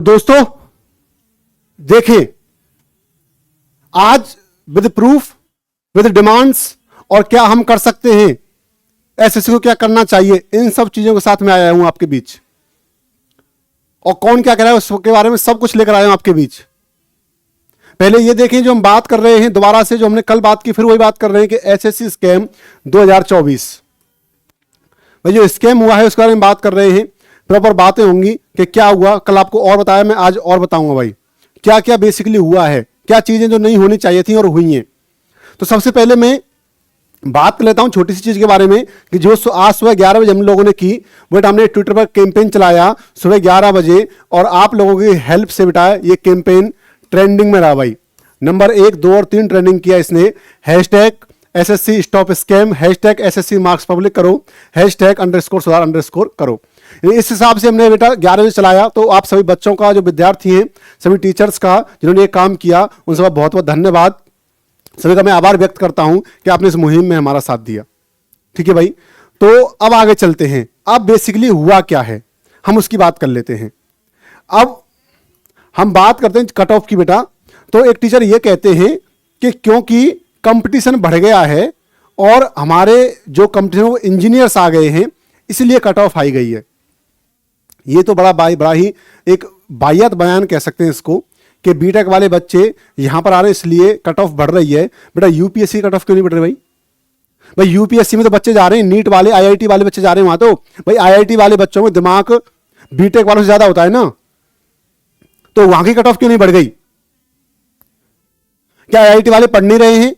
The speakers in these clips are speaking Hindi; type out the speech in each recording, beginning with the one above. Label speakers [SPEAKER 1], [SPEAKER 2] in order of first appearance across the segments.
[SPEAKER 1] दोस्तों देखें, आज विद प्रूफ, विद डिमांड्स और क्या हम कर सकते हैं, एसएससी को क्या करना चाहिए, इन सब चीजों के साथ में आया हूं आपके बीच। और कौन क्या कह रहा है उसके बारे में सब कुछ लेकर आया हूं आपके बीच। पहले ये देखें, जो हम बात कर रहे हैं दोबारा से, जो हमने कल बात की फिर वही बात कर रहे हैं कि एसएससी स्कैम 2024 भाई जो स्कैम हुआ है उसके बारे में बात कर रहे हैं। प्रॉपर बातें होंगी कि क्या हुआ, कल आपको और बताया, मैं आज और बताऊंगा भाई क्या क्या बेसिकली हुआ है, क्या चीजें जो नहीं होनी चाहिए थी और हुई हैं। तो सबसे पहले मैं बात कर लेता हूं छोटी सी चीज के बारे में कि जो आज सुबह 11 बजे हम लोगों ने की, बेटा हमने ट्विटर पर कैंपेन चलाया सुबह 11 बजे और आप लोगों की हेल्प से बेटा ये कैंपेन ट्रेंडिंग में रहा भाई। नंबर 1, 2 और 3 ट्रेंडिंग किया इसने। Hashtag SSC stop scam, hashtag SSC marks public करो, हैशटैग _सुधार_ करो। इस हिसाब से हमने बेटा 11 बजे चलाया। तो आप सभी बच्चों का, जो विद्यार्थी हैं, सभी टीचर्स का जिन्होंने ये काम किया, उन सबका बहुत बहुत धन्यवाद। सभी का मैं आभार व्यक्त करता हूं कि आपने इस मुहिम में हमारा साथ दिया। ठीक है भाई, तो अब आगे चलते हैं। अब बेसिकली हुआ क्या है हम उसकी बात कर लेते हैं। अब हम बात करते हैं कट ऑफ की बेटा। तो एक टीचर ये कहते हैं कि क्योंकि कंपटीशन बढ़ गया है और हमारे जो कंपटीशन वो इंजीनियर्स आ गए हैं, इसलिए कट ऑफ आई गई है। ये तो बड़ा ही एक वाहियात बयान कह सकते हैं इसको कि बीटेक वाले बच्चे यहां पर आ रहे हैं इसलिए कट ऑफ बढ़ रही है। बेटा यूपीएससी कट ऑफ क्यों नहीं बढ़ रही भाई यूपीएससी में तो बच्चे जा रहे हैं, नीट वाले, आईआईटी वाले बच्चे जा रहे हैं वहां। तो भाई आईआईटी वाले बच्चों में दिमाग बीटेक वालों से ज्यादा होता है ना, तो वहां की कट ऑफ क्यों नहीं बढ़ गई? क्या आईआईटी वाले पढ़ नहीं रहे हैं?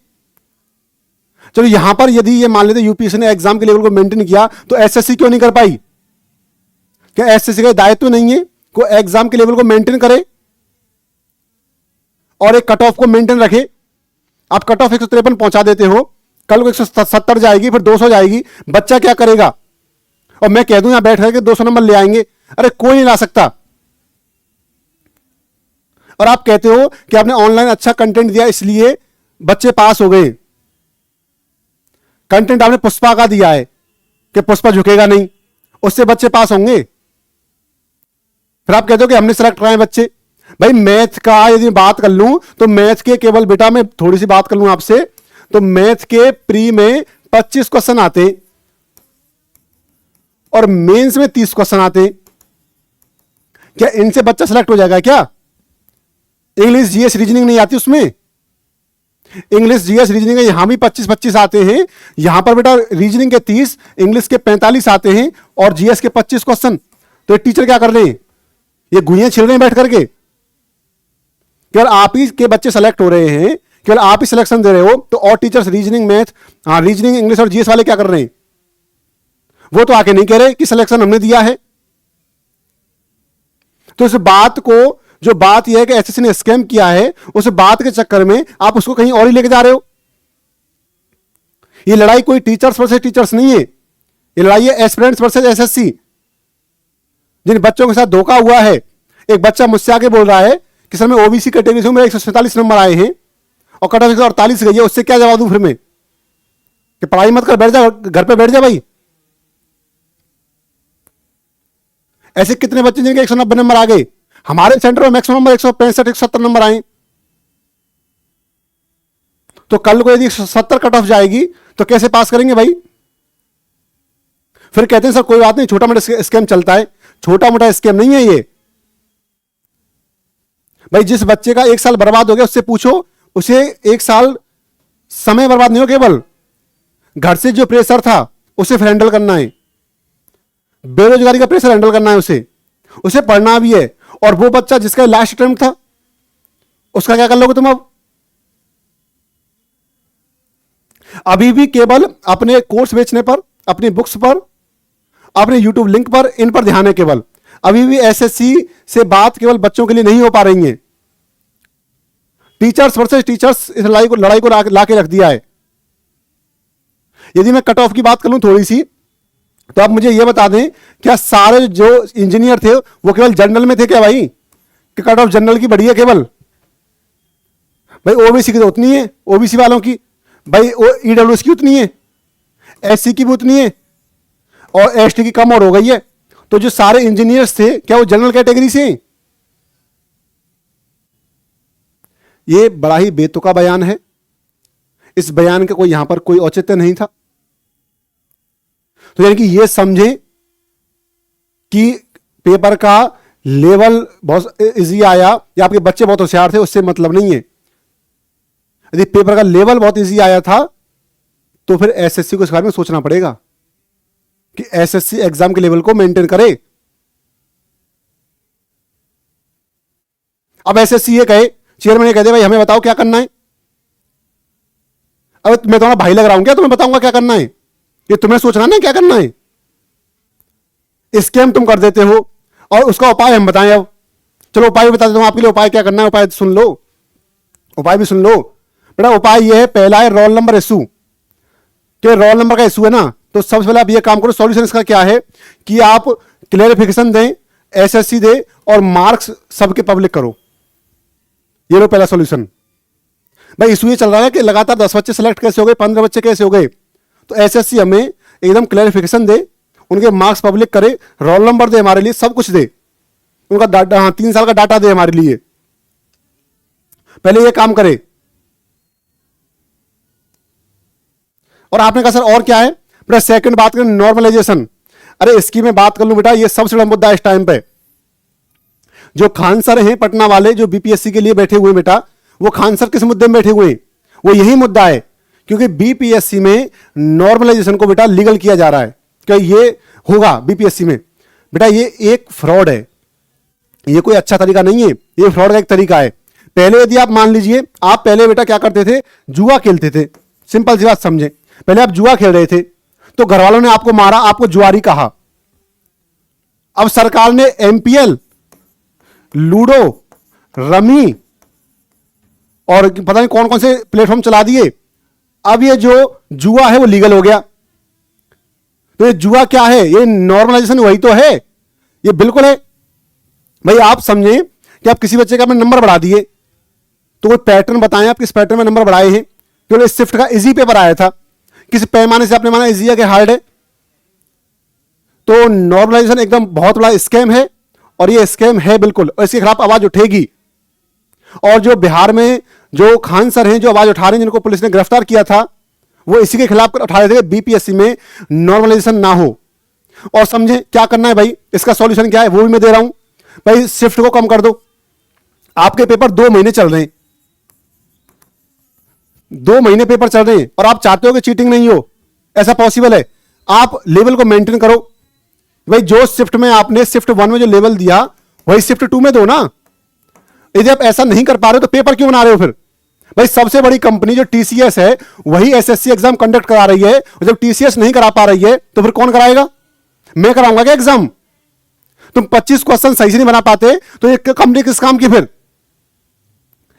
[SPEAKER 1] चलो यहां पर यदि ये मान लेते यूपीएससी ने एग्जाम के लेवल को मेंटेन किया तो एसएससी क्यों नहीं कर पाई? क्या एसएससी का दायित्व नहीं है को एग्जाम के लेवल को मेंटेन करे और एक कट ऑफ को मेंटेन रखे? आप कट ऑफ 153 पहुंचा देते हो, कल को 170 जाएगी, फिर 200 जाएगी, बच्चा क्या करेगा? और मैं कह दूं यहां बैठ करके 200 नंबर ले आएंगे, अरे कोई नहीं ला सकता। और आप कहते हो कि आपने ऑनलाइन अच्छा कंटेंट दिया इसलिए बच्चे पास हो गए। कंटेंट आपने पुष्पा का दिया है कि पुष्पा झुकेगा नहीं, उससे बच्चे पास होंगे। फिर आप कहते हो कि हमने सिलेक्ट कराए बच्चे। भाई मैथ का यदि बात कर लूं तो मैथ के केवल बेटा मैं थोड़ी सी बात कर लूं आपसे, तो मैथ के प्री में 25 क्वेश्चन आते और मेंस में 30 क्वेश्चन आते। क्या इनसे बच्चा सिलेक्ट हो जाएगा क्या? इंग्लिश जीएस रीजनिंग नहीं आती उसमें? इंग्लिश जीएस रीजनिंग यहां भी 25 आते हैं, यहां पर बेटा रीजनिंग के 30, इंग्लिश के 45 आते हैं और जीएस के 25 क्वेश्चन। तो टीचर क्या कर रहे हैं? ये गुइयां छिल रहे हैं बैठ करके। केवल आप ही के बच्चे सेलेक्ट हो रहे हैं, केवल आप ही सिलेक्शन दे रहे हो, तो और teachers reasoning, math, reasoning, English और जीएस वाले क्या कर रहे हैं? वो तो आके नहीं कह रहे कि सिलेक्शन हमने दिया है। तो इस बात को, जो बात यह है कि एसएससी ने स्कैम किया है, उस बात के चक्कर में आप उसको कहीं और ही लेके जा रहे हो। ये लड़ाई कोई टीचर्स वर्सेस टीचर्स नहीं है, ये लड़ाई है एस्पिरेंट्स वर्सेस एसएससी। जिन बच्चों के साथ धोखा हुआ है, एक बच्चा मुझसे आके बोल रहा है कि सर मैं ओबीसी कैटेगरी से हूं, मेरे 147 नंबर आए हैं और कट ऑफ 148 गई है, उससे क्या जवाब दूं फिर मैं कि पढ़ाई मत कर, बैठ जा घर पे, बैठ जा भाई। ऐसे कितने बच्चे जिनके 190 नंबर आ गए? हमारे सेंटर में मैक्सिमम नंबर 165 170 नंबर आए। तो कल को यदि 170 कट ऑफ जाएगी तो कैसे पास करेंगे भाई? फिर कहते हैं सर कोई बात नहीं, छोटा मोटा स्कैम चलता है। छोटा मोटा स्कैम नहीं है ये भाई। जिस बच्चे का 1 साल बर्बाद हो गया उससे पूछो, उसे 1 साल समय बर्बाद नहीं हो, केवल घर से जो प्रेशर था उसे फिर हैंडल करना है, बेरोजगारी का प्रेशर हैंडल करना है, उसे पढ़ना भी है। और वो बच्चा जिसका लास्ट अटेम्प्ट था उसका क्या कर लोगे तुम? अब अभी भी केवल अपने कोर्स बेचने पर, अपनी बुक्स पर, अपने यूट्यूब लिंक पर, इन पर ध्यान है केवल। अभी भी एसएससी से बात केवल बच्चों के लिए नहीं हो पा रही है। टीचर्स वर्सेस टीचर्स इस लड़ाई को लाके रख दिया है। यदि मैं कट ऑफ की बात करूं थोड़ी सी, तो आप मुझे यह बता दें, क्या सारे जो इंजीनियर थे वो केवल जनरल में थे क्या भाई? कि कट ऑफ जनरल की बढ़ी है केवल? भाई ओबीसी की तो उतनी है, ओबीसी वालों की भाई, ईडब्ल्यूएस की उतनी है, एससी की भी उतनी है और एसटी की कम और हो गई है। तो जो सारे इंजीनियर्स थे क्या वो जनरल कैटेगरी से? ये बड़ा ही बेतुका बयान है, इस बयान का कोई यहां पर कोई औचित्य नहीं था। तो यानी कि ये समझे कि पेपर का लेवल बहुत इजी आया या आपके बच्चे बहुत होशियार थे, उससे मतलब नहीं है। यदि पेपर का लेवल बहुत इजी आया था तो फिर एसएससी को इस बारे में सोचना पड़ेगा कि एसएससी एग्जाम के लेवल को मेंटेन करे। अब एसएससी ये कहे, चेयरमैन ये कह दे भाई हमें बताओ क्या करना है। अब मैं तुम्हारा भाई लग रहा हूं क्या, तुम्हें बताऊंगा क्या करना है? ये तुम्हें सोचना ना क्या करना है। स्कैम तुम कर देते हो और उसका उपाय हम बताएं। अब चलो उपाय बता देता हूं आपके लिए, उपाय क्या करना है, उपाय सुन लो, उपाय भी सुन लो बेटा। उपाय ये है, पहला है रोल नंबर इशू, कि रोल नंबर का इशू है ना, तो सबसे पहले आप ये काम करो। सॉल्यूशन इसका क्या है कि आप क्लेरिफिकेशन दें, एसएससी दे और मार्क्स सबके पब्लिक करो। ये लो पहला सॉल्यूशन। भाई इशू ये चल रहा है कि लगातार 10 बच्चे सेलेक्ट कैसे हो गए, 15 बच्चे कैसे हो गए, तो एसएससी हमें एकदम क्लेरिफिकेशन दे, उनके मार्क्स पब्लिक करे, रोल नंबर दे, हमारे लिए सब कुछ दे, उनका डाटा, हाँ 3 साल का डाटा दे हमारे लिए। पहले ये काम करे। और आपने कहा सर और क्या है बेटा? सेकंड बात करें नॉर्मलाइजेशन। अरे इसकी मैं बात कर लूं बेटा, ये सबसे बड़ा मुद्दा इस टाइम पे। जो खान सर हैं पटना वाले, जो बीपीएससी के लिए बैठे हुए बेटा, वो खान सर किस मुद्दे में बैठे हुए हैं? वो यही मुद्दा है, क्योंकि बीपीएससी में नॉर्मलाइजेशन को बेटा लीगल किया जा रहा है कि ये होगा बीपीएससी में। बेटा ये एक फ्रॉड है, ये कोई अच्छा तरीका नहीं है, ये फ्रॉड का एक तरीका है। पहले यदि आप मान लीजिए, आप पहले बेटा क्या करते थे, जुआ खेलते थे। सिंपल सी बात समझे, पहले आप जुआ खेल रहे थे तो घर वालों ने आपको मारा, आपको जुआरी कहा। अब सरकार ने एमपीएल, लूडो, रमी और पता नहीं कौन कौन से प्लेटफॉर्म चला दिए। अब ये जो जुआ है वो लीगल हो गया। तो ये जुआ क्या है? ये नॉर्मलाइजेशन वही तो है, ये बिल्कुल है। भाई आप समझें कि आप किसी बच्चे का अपने नंबर बढ़ा दिए, तो कोई पैटर्न बताएं आप किस पैटर्न में नंबर बढ़ाए हैं। केवल इस शिफ्ट का इजी पेपर आया था, किस पैमाने से आपने माना इजी है कि हार्ड है? तो नॉर्मलाइजेशन एकदम बहुत बड़ा स्कैम है, और ये स्कैम है बिल्कुल, और इसके खिलाफ आवाज उठेगी। और जो बिहार में जो खान सर हैं जो आवाज उठा रहे हैं, जिनको पुलिस ने गिरफ्तार किया था, वो इसी के खिलाफ उठा रहे थे, बीपीएससी में नॉर्मलाइजेशन ना हो। और समझे क्या करना है भाई, इसका सॉल्यूशन क्या है वो भी मैं दे रहा हूं। भाई शिफ्ट को कम कर दो। आपके पेपर 2 महीने चल रहे हैं, 2 महीने पेपर चल रहे हैं, और आप चाहते हो कि चीटिंग नहीं हो, ऐसा पॉसिबल है। आप लेवल को मेंटेन करो। भाई जो शिफ्ट में आपने शिफ्ट 1 में जो लेवल दिया, वही शिफ्ट 2 में दो ना। यदि आप ऐसा नहीं कर पा रहे हो तो पेपर क्यों बना रहे हो फिर? भाई सबसे बड़ी कंपनी जो टीसीएस है, वही एसएससी एग्जाम कंडक्ट करा रही है, और जब टीसीएस नहीं करा पा रही है तो फिर कौन कराएगा? मैं कराऊंगा क्या एग्जाम? तुम 25 क्वेश्चन सही से नहीं बना पाते तो ये कंपनी किस काम की फिर?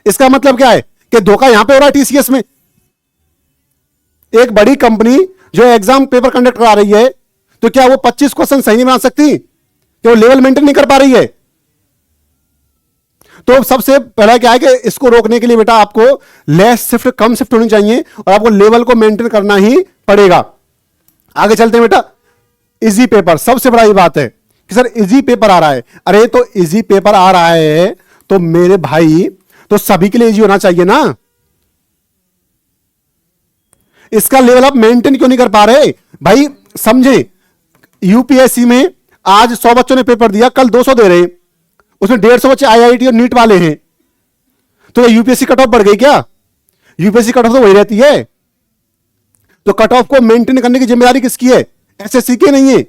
[SPEAKER 1] इसका मतलब क्या है कि धोखा यहां पे हो रहा है टीसीएस में। एक बड़ी कंपनी जो एग्जाम पेपर कंडक्ट करा रही है, तो क्या वो 25 क्वेश्चन सही नहीं बना सकती? कि वो लेवल मेंटेन नहीं कर पा रही है? तो सबसे पहला क्या है कि इसको रोकने के लिए बेटा आपको लेस शिफ्ट, कम शिफ्ट होनी चाहिए, और आपको लेवल को मेंटेन करना ही पड़ेगा। आगे चलते हैं बेटा। इजी पेपर, सबसे बड़ा ये बात है कि सर इजी पेपर आ रहा है। अरे तो इजी पेपर आ रहा है तो मेरे भाई, तो सभी के लिए इजी होना चाहिए ना। इसका लेवल आप मेंटेन क्यों नहीं कर पा रहे भाई? समझे, यूपीएससी में आज 100 बच्चों ने पेपर दिया, कल 200 दे रहे, उसमें 150 बच्चे आईआईटी और नीट वाले हैं। तो यूपीएससी कट ऑफ बढ़ गई क्या? यूपीएससी कट ऑफ तो वही रहती है। तो कट ऑफ को मेंटेन करने की जिम्मेदारी किसकी है? एसएससी की नहीं है।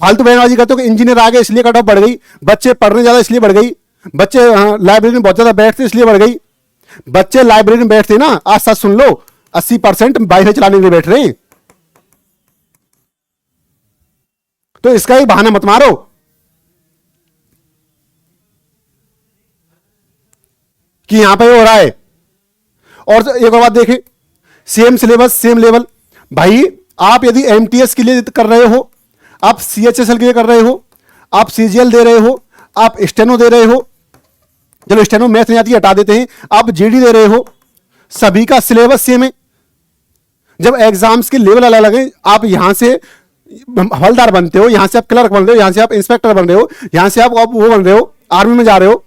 [SPEAKER 1] फालतू बयानबाजी करते हो कि इंजीनियर आ गए इसलिए कट ऑफ बढ़ गई, बच्चे पढ़ने ज्यादा इसलिए बढ़ गई, बच्चे लाइब्रेरी में बहुत ज्यादा बैठते इसलिए बढ़ गई। बच्चे लाइब्रेरी में बैठते ना, आज सच सुन लो, 80% वाईफाई चलाने के लिए बैठ रहे हैं। तो इसका ही बहाना मत मारो। कि यहां पे हो रहा है। और एक और बात देखें, सेम सिलेबस सेम लेवल। भाई आप यदि एमटीएस के लिए कर रहे हो, आप सीएचएसएल के लिए कर रहे हो, आप सीजीएल दे रहे हो, आप स्टेनो दे रहे हो, चलो स्टेनो मैथ नहीं आती हटा देते हैं, आप जीडी दे रहे हो, सभी का सिलेबस सेम है। जब एग्जाम्स के लेवल अलग अलग है, आप यहां से हवलदार बनते हो, यहां से आप क्लर्क बन रहे हो, यहां से आप इंस्पेक्टर बन रहे हो, यहां से आप वो बन रहे हो, आर्मी में जा रहे हो,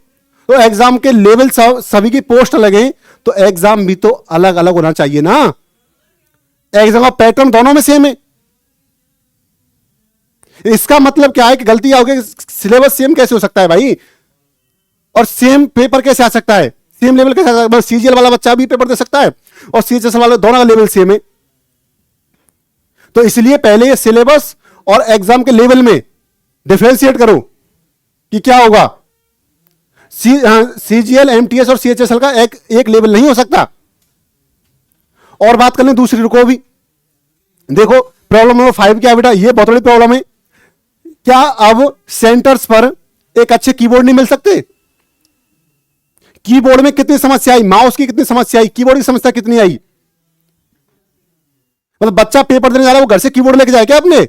[SPEAKER 1] तो एग्जाम के लेवल सभी की पोस्ट अलग है, तो एग्जाम भी तो अलग अलग होना चाहिए ना। एग्जाम का पैटर्न दोनों में सेम है। इसका मतलब क्या है कि गलती हो गई, सिलेबस सेम कैसे हो सकता है भाई, और सेम पेपर कैसे आ सकता है, सेम लेवल कैसे आ सकता है? सीजीएल वाला बच्चा भी पेपर दे सकता है और सीएचएस वाला, दोनों का लेवल सेम है। तो इसलिए पहले सिलेबस और एग्जाम के लेवल में डिफरेंशिएट करो कि क्या होगा। सीजीएल, एमटीएस और सीएचएसएल का एक लेवल नहीं हो सकता। और बात कर लें दूसरी, रुको भी देखो, प्रॉब्लम नंबर 5 क्या है बेटा, ये बहुत बड़ी प्रॉब्लम है। क्या अब सेंटर्स पर एक अच्छे कीबोर्ड नहीं मिल सकते? कीबोर्ड में कितनी समस्या आई, माउस की कितनी समस्या आई, कीबोर्ड की समस्या कितनी आई? मतलब बच्चा पेपर देने जा रहा है, वो घर से कीबोर्ड लेके जाए क्या अपने?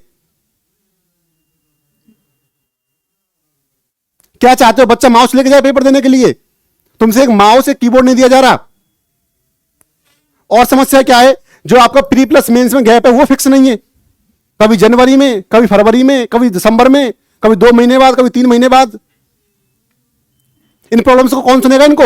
[SPEAKER 1] क्या चाहते हो, बच्चा माउस लेके जाए पेपर देने के लिए? तुमसे एक माउस, एक कीबोर्ड नहीं दिया जा रहा। और समस्या क्या है, जो आपका प्री प्लस मेंस में गैप है वो फिक्स नहीं है। कभी जनवरी में, कभी फरवरी में, कभी दिसंबर में, कभी 2 महीने बाद, कभी 3 महीने बाद। इन प्रॉब्लम्स को कौन सुनेगा इनको?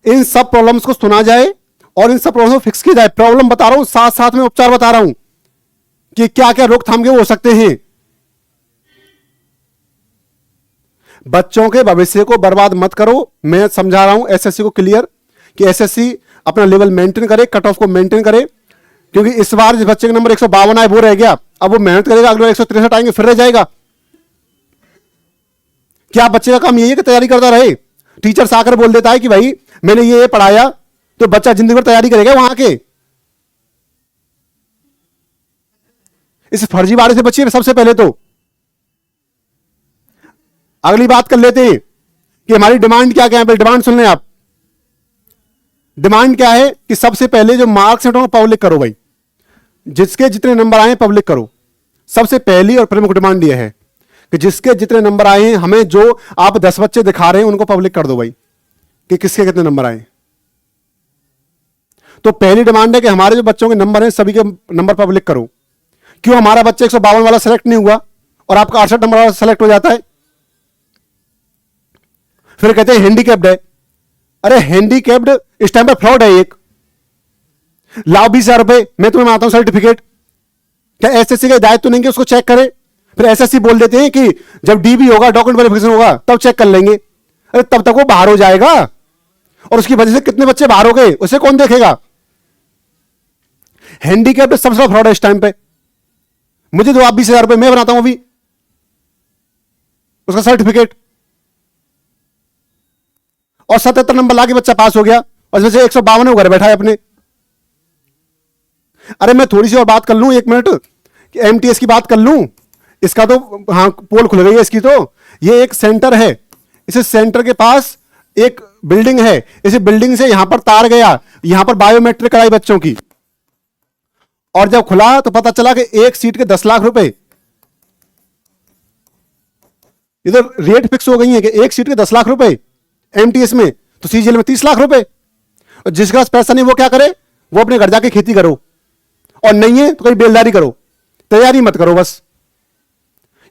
[SPEAKER 1] इन सब प्रॉब्लम्स को सुना जाए और इन सब प्रॉब्लम्स को फिक्स किया जाए। प्रॉब्लम बता रहा हूं, साथ साथ में उपचार बता रहा हूं कि क्या क्या रोकथाम के हो सकते हैं। बच्चों के भविष्य को बर्बाद मत करो। मैं समझा रहा हूं एसएससी को क्लियर, कि एसएससी अपना लेवल मेंटेन करे, कट ऑफ को मेंटेन करे। क्योंकि इस बार जिस बच्चे के नंबर 152 आए वो रह गया, अब वो मेहनत करेगा, अगले 163 आएंगे फिर रह जाएगा। क्या बच्चे का काम यही है कि तैयारी करता रहे? टीचर आकर बोल देता है कि भाई मैंने ये पढ़ाया, तो बच्चा जिंदगी भर तैयारी करेगा वहां के? इस फर्जीवाड़े से बचिए सबसे पहले। तो अगली बात कर लेते हैं कि हमारी डिमांड क्या क्या है। डिमांड सुन लें आप। डिमांड क्या है कि सबसे पहले जो मार्क्स है पब्लिक करो भाई, जिसके जितने नंबर आए पब्लिक करो। सबसे पहली और प्रमुख डिमांड यह है कि जिसके जितने नंबर आए हैं, हमें जो आप 10 बच्चे दिखा रहे हैं उनको पब्लिक कर दो भाई, कि किसके कितने नंबर आए। तो पहली डिमांड है कि हमारे जो बच्चों के नंबर हैं सभी के नंबर पब्लिक करो। क्यों हमारा बच्चा 152 वाला सेलेक्ट नहीं हुआ और आपका 68 नंबर वाला सेलेक्ट हो जाता है? फिर कहते हैं हैंडीकैप्ड है। अरे हैंडीकैप्ड इस टाइम पर फ्रॉड है एक। लाओ 20,000 रुपए, मैं तुम्हें मानता हूं सर्टिफिकेट। क्या एसएससी का हिदायत तो नहीं कि उसको चेक करे? फिर एसएससी बोल देते हैं कि जब डीबी होगा, डॉक्यूमेंट वेरिफिकेशन होगा, तब चेक कर लेंगे। अरे तब तक वो बाहर हो जाएगा, और उसकी वजह से कितने बच्चे बाहर हो गए उसे कौन देखेगा? हैंडीकैप्ड सबसे बड़ा फ्रॉड है इस टाइम पे। मुझे दो आप 20,000 रुपए, मैं बनाता हूं अभी उसका सर्टिफिकेट। और 77 नंबर लाके बच्चा पास हो गया, और इसमें से 152 घर बैठा है अपने। अरे मैं थोड़ी सी और बात कर लूं, 1 मिनट, कि एमटीएस की बात कर लूं। इसका तो हाँ पोल खुल गई है इसकी। तो ये एक सेंटर है, इस सेंटर के पास एक बिल्डिंग है। इस बिल्डिंग से यहां पर तार गया, यहां पर बायोमेट्रिक कराई बच्चों की, और जब खुला तो पता चला कि एक सीट के 10 लाख रुपए। इधर रेट फिक्स हो गई है कि एक सीट के 10 लाख रुपए एमटीएस में, तो सीजीएल में 30 लाख रुपए। और जिसके पास पैसा नहीं वो क्या करे? वो अपने घर जाके खेती करो, और नहीं है तो कहीं बेलदारी करो, तैयारी मत करो बस।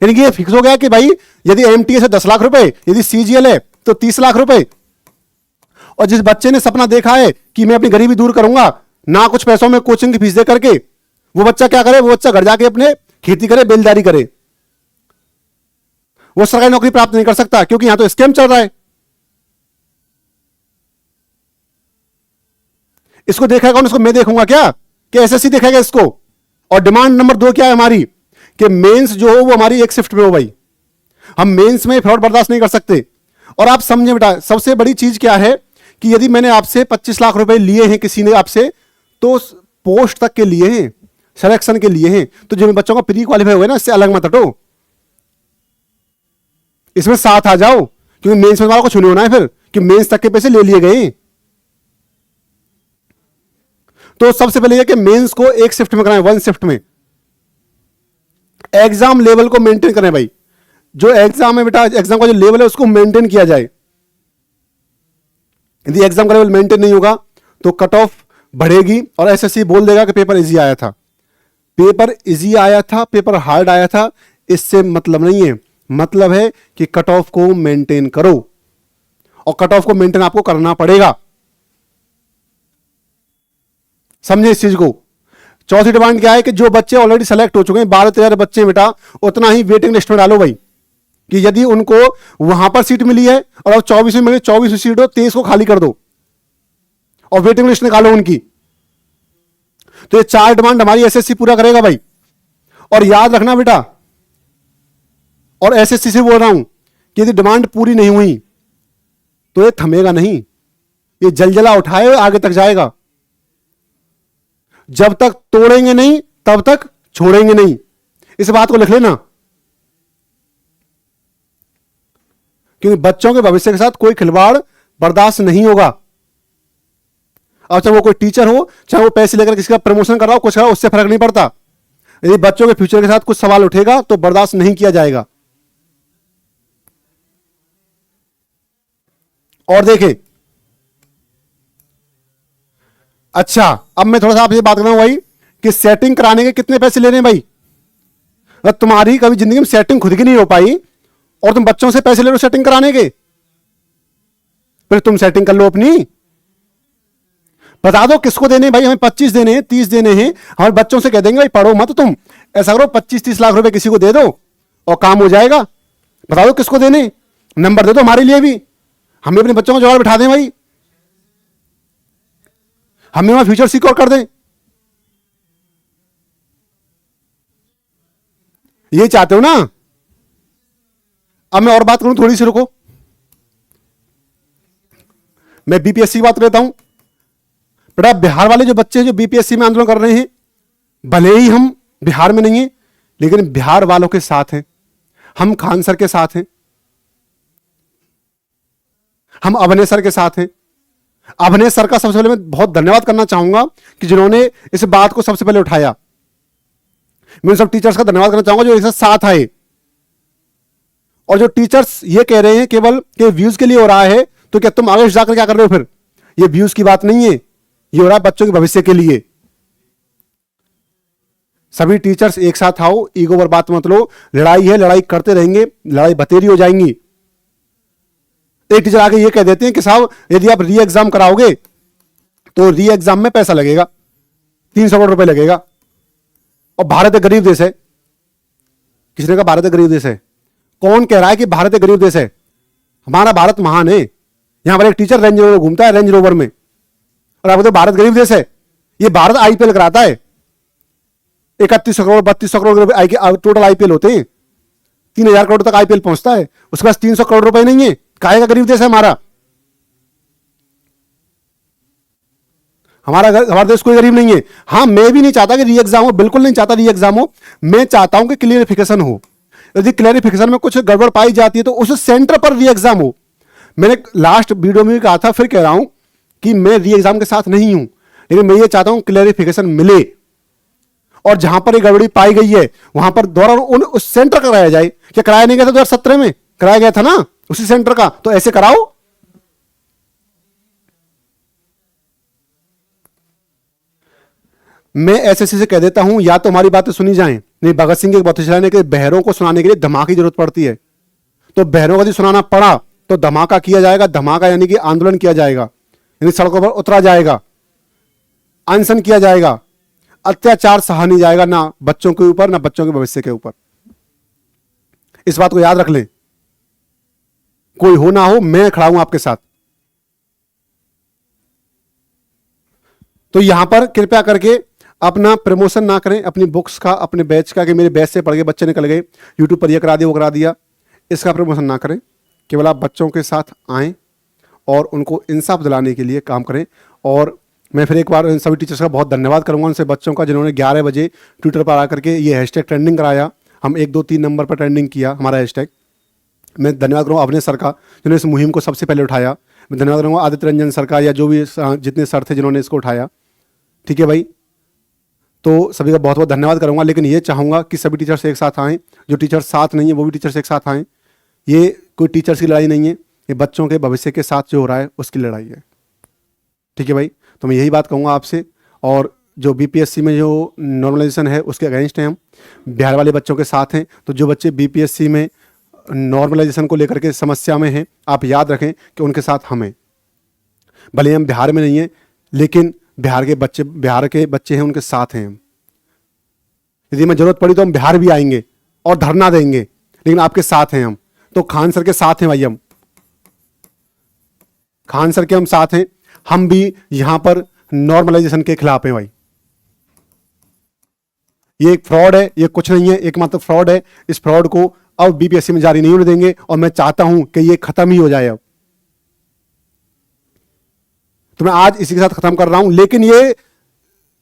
[SPEAKER 1] यानी कि ये फिक्स हो गया कि भाई यदि एमटीएस है 10 लाख रुपए, यदि सीजीएल है तो 30 लाख रुपए। और जिस बच्चे ने सपना देखा है कि मैं अपनी गरीबी दूर करूंगा ना कुछ पैसों में कोचिंग की फीस दे करके, वो बच्चा क्या करे? वो बच्चा घर जाके अपने खेती करे, बेलदारी करे। वो सरकारी नौकरी प्राप्त नहीं कर सकता, क्योंकि यहां तो स्कैम चल रहा है। इसको देखेगा कौन? इसको मैं देखूंगा क्या कि एसएससी देखेगा इसको? और डिमांड नंबर 2 क्या है हमारी, कि मेंस जो हो वो हमारी एक शिफ्ट में हो भाई। हम मेंस में फ्रॉड बर्दाश्त नहीं कर सकते। और आप समझे बेटा, सबसे बड़ी चीज क्या है कि यदि मैंने आपसे 25 लाख रुपए लिए हैं किसी ने आपसे, तो पोस्ट तक के लिए हैं, सिलेक्शन के लिए हैं, तो जो बच्चों का प्री क्वालिफाई हुए ना, इससे अलग मत हटो, इसमें साथ आ जाओ। क्योंकि मेंस में कुछ नहीं होना है फिर, कि मेंस तक के पैसे ले लिए गए। तो सबसे पहले यह कि मेंस को एक शिफ्ट में कराएं, 1 शिफ्ट में। एग्जाम लेवल को मेंटेन करें भाई। जो एग्जाम है बेटा, एग्जाम का जो लेवल है उसको मेंटेन किया जाए। यदि एग्जाम का लेवल मेंटेन नहीं होगा तो कट ऑफ बढ़ेगी, और एसएससी बोल देगा कि पेपर इजी आया था। पेपर इजी आया था, पेपर हार्ड आया था, इससे मतलब नहीं है। मतलब है कि कट ऑफ को मेंटेन करो, और कट ऑफ को मेंटेन आपको करना पड़ेगा। समझे इस चीज को। चौथी डिमांड क्या है कि जो बच्चे ऑलरेडी सेलेक्ट हो चुके हैं, 12-13 बच्चे हैं बेटा, उतना ही वेटिंग लिस्ट में डालो भाई, कि यदि उनको वहां पर सीट मिली है और अब 24 में मिली, 24 सीट हो, 23 को खाली कर दो और वेटिंग लिस्ट निकालो उनकी। तो ये 4 डिमांड हमारी एसएससी पूरा करेगा भाई। और याद रखना बेटा, और एसएससी से बोल रहा हूं कि यदि डिमांड पूरी नहीं हुई तो ये थमेगा नहीं, ये जलजला उठाए आगे तक जाएगा। जब तक तोड़ेंगे नहीं तब तक छोड़ेंगे नहीं, इस बात को लिख लेना। क्योंकि बच्चों के भविष्य के साथ कोई खिलवाड़ बर्दाश्त नहीं होगा। अब चाहे वो कोई टीचर हो, चाहे वो पैसे लेकर किसी का प्रमोशन कर रहा हो, कुछ कर रहा हो, उससे फर्क नहीं पड़ता। यदि बच्चों के फ्यूचर के साथ कुछ सवाल उठेगा तो बर्दाश्त नहीं किया जाएगा। और देखें, अच्छा अब मैं थोड़ा सा आपसे बात कर रहा हूं भाई कि सेटिंग कराने के कितने पैसे ले रहे हैं भाई। अगर तुम्हारी कभी जिंदगी में सेटिंग खुद की नहीं हो पाई और तुम बच्चों से पैसे ले लो सेटिंग कराने के, फिर तुम सेटिंग कर लो अपनी। बता दो किसको देने भाई, हमें 25 देने हैं, 30 देने हैं, हमारे बच्चों से कह देंगे भाई पढ़ो मत तुम, ऐसा करो 25-30 लाख रुपए किसी को दे दो और काम हो जाएगा। बता दो किसको देने, नंबर दे दो हमारे लिए भी, हम भी अपने बच्चों को जुगाड़ बिठा दें भाई, हमें वहां फ्यूचर सिक्योर कर दें। ये चाहते हो ना। अब मैं और बात करूं, थोड़ी सी रुको, मैं बीपीएससी की बात करता हूं। बेटा बिहार वाले जो बच्चे हैं जो बीपीएससी में आंदोलन कर रहे हैं, भले ही हम बिहार में नहीं है लेकिन बिहार वालों के साथ हैं, हम खान सर के साथ हैं, हम अभनय सर के साथ हैं। अभनय सर का सबसे पहले मैं बहुत धन्यवाद करना चाहूंगा कि जिन्होंने इस बात को सबसे पहले उठाया। मैं उन सब टीचर्स का धन्यवाद करना चाहूंगा जो इसके साथ आए। और जो टीचर्स ये कह रहे हैं केवल कि व्यूज के लिए हो रहा है, तो क्या तुम आगे जाकर क्या कर रहे हो फिर, ये व्यूज की बात नहीं है, ये हो रहा है बच्चों के भविष्य के लिए। सभी टीचर्स एक साथ आओ, ईगो पर बात मत लो, लड़ाई है, लड़ाई करते रहेंगे, लड़ाई बतेरी हो जाएंगी। एक टीचर आगे ये कह देते हैं कि साहब यदि आप री एग्जाम कराओगे तो री एग्जाम में पैसा लगेगा, 300 करोड़ रुपए लगेगा, और भारत एक गरीब देश है। किसने कहा भारत एक गरीब देश है? कौन कह रहा है कि भारत एक गरीब देश है? हमारा भारत महान है। यहां पर एक टीचर रेंज रोवर घूमता है, रेंज रोवर में, और आप बोलते भारत गरीब देश है। ये भारत आईपीएल कराता है, 3100 करोड़ 3200 करोड़ टोटल आईपीएल होते हैं, 3000 करोड़ तक आईपीएल पहुंचता है, उसके पास 300 करोड़ रुपए नहीं है। काहे का गरीब देश है हमारा? हमारा देश कोई गरीब नहीं है। हाँ, मैं भी नहीं चाहता कि री एग्जाम हो, बिल्कुल नहीं चाहता री एग्जाम हो। मैं चाहता हूं कि क्लियरिफिकेशन हो। यदि क्लियरिफिकेशन में कुछ गड़बड़ पाई जाती है तो उस सेंटर पर री एग्जाम हो। मैंने लास्ट वीडियो में भी कहा था, फिर कह रहा हूं कि मैं री एग्जाम के साथ नहीं हूं, लेकिन मैं ये चाहता हूं क्लियरिफिकेशन मिले, और जहां पर ये गड़बड़ी पाई गई है वहां पर दोबारा उस सेंटर का कराया जाए। क्या कराया नहीं गया था 2017 में? कराया गया था ना उसी सेंटर का, तो ऐसे कराओ। मैं एसएससी से कह देता हूं, या तो हमारी बातें सुनी जाएं, नहीं भगत सिंह की बातें चलाने के बहरों को सुनाने के लिए धमाके की जरूरत पड़ती है। तो बहरों को यदि सुनाना पड़ा तो धमाका किया जाएगा। धमाका यानी कि आंदोलन किया जाएगा, यानी सड़कों पर उतरा जाएगा, अनशन किया जाएगा, अत्याचार सहा नहीं जाएगा, ना बच्चों के ऊपर ना बच्चों के भविष्य के ऊपर। इस बात को याद रख लें। कोई हो ना हो, मैं खड़ा हूं आपके साथ। तो यहां पर कृपया करके अपना प्रमोशन ना करें अपनी बुक्स का, अपने बैच का, कि मेरे बैच से पढ़ के बच्चे निकल गए, यूट्यूब पर ये करा दिया वो करा दिया, इसका प्रमोशन ना करें। केवल आप बच्चों के साथ आएं और उनको इंसाफ दिलाने के लिए काम करें। और मैं फिर एक बार इन सभी टीचर्स का बहुत धन्यवाद करूंगा, उनसे बच्चों का जिन्होंने 11 बजे ट्विटर पर आकर के ये हैशटैग ट्रेंडिंग कराया। हम 1 2 3 नंबर पर ट्रेंडिंग किया हमारा हैशटैग। मैं धन्यवाद करूँगा अभनय सर का जिन्होंने इस मुहिम को सबसे पहले उठाया। मैं धन्यवाद करूँगा आदित्य रंजन सर का, या जो भी जितने सर थे जिन्होंने इसको उठाया। ठीक है भाई, तो सभी का बहुत बहुत धन्यवाद करूँगा। लेकिन ये चाहूँगा कि सभी टीचर्स एक साथ आएँ, जो टीचर्स साथ नहीं है वो भी टीचर्स एक साथ आएँ। ये कोई टीचर्स की लड़ाई नहीं है, ये बच्चों के भविष्य के साथ जो हो रहा है उसकी लड़ाई है। ठीक है भाई, तो मैं यही बात कहूँगा आपसे। और जो बीपीएससी में जो नॉर्मलाइजेशन है उसके अगेंस्ट हैं हम, बिहार वाले बच्चों के साथ हैं। तो जो बच्चे बीपीएससी में नॉर्मलाइजेशन को लेकर के समस्या में हैं, आप याद रखें कि उनके साथ हम हैं। भले हम बिहार में नहीं हैं, लेकिन बिहार के बच्चे हैं, उनके साथ हैं हम। यदि हमें जरूरत पड़ी तो हम बिहार भी आएंगे और धरना देंगे, लेकिन आपके साथ हैं हम। तो खान सर के साथ हैं भाई, हम खान सर के हम साथ हैं। हम भी यहां पर नॉर्मलाइजेशन के खिलाफ हैं भाई। ये एक फ्रॉड है, ये कुछ नहीं है, एकमात्र फ्रॉड है। इस फ्रॉड को अब बीपीएससी में जारी नहीं होने देंगे और मैं चाहता हूं कि ये खत्म ही हो जाए अब। तो मैं आज इसी के साथ खत्म कर रहा हूं, लेकिन ये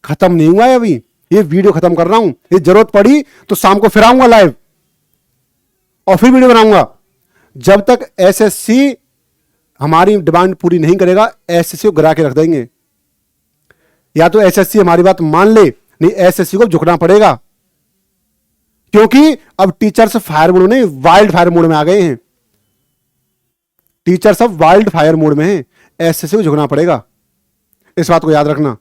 [SPEAKER 1] खत्म नहीं हुआ है अभी। ये वीडियो खत्म कर रहा हूं, ये जरूरत पड़ी तो शाम को फिर आऊंगा लाइव और फिर वीडियो बनाऊंगा। जब तक एसएससी हमारी डिमांड पूरी नहीं करेगा, एसएससी को गिरा के रख देंगे। या तो एसएससी हमारी बात मान ले, नहीं एसएससी को झुकना पड़ेगा, क्योंकि अब टीचर्स फायर मोड में, वाइल्ड फायर मोड में आ गए हैं। टीचर्स अब वाइल्ड फायर मोड में हैं, एसएससी को झुकना पड़ेगा। इस बात को याद रखना।